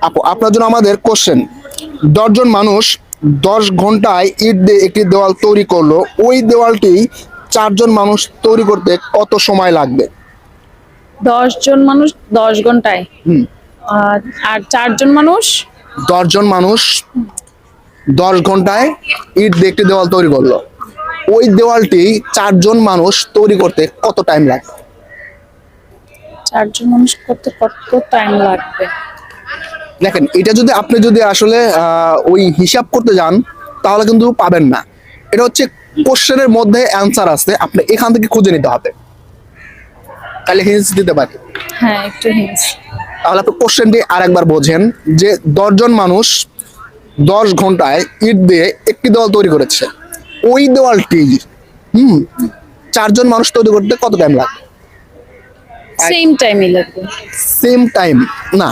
আপু, আপনার জন্য আমাদের কোশ্চেন, 10 জন মানুষ 10 ঘন্টায় ইট দিয়ে একটি দেওয়াল তৈরি করলো, ওই দেওয়ালটি 4 জন মানুষ তৈরি করতে কত সময় লাগবে? 10 জন মানুষ 10 ঘন্টায়, হুম। আর আর 4 জন মানুষ 10 জন মানুষ 10 ঘন্টায় ইট দিয়ে একটি দেওয়াল তৈরি করলো, ওই দেওয়ালটি 4 জন মানুষ তৈরি করতে কত টাইম লাগবে? 4 জন মানুষ করতে কত টাইম লাগবে? দেখেন, এটা যদি আপনি যদি আসলে ওই হিসাব করতে যান তাহলে কিন্তু পাবেন না। এটা হচ্ছে কোশ্চেনের মধ্যে অ্যান্সার আছে, আপনি এখান থেকে খুঁজে নিতে হবে, তাহলে হিন্টস দিতে পারি। হ্যাঁ, একটু হিন্টস। তাহলে আপনি কোশ্চেনটি আরেকবার বোঝেন যে 10 জন মানুষ 10 ঘন্টায় ইট দিয়ে একটি দেওয়াল তৈরি করেছে, ওই দেওয়ালটি 4 জন মানুষ তৈরি করতে কত টাইম লাগবে? সেম টাইমই লাগবে। সেম টাইম না,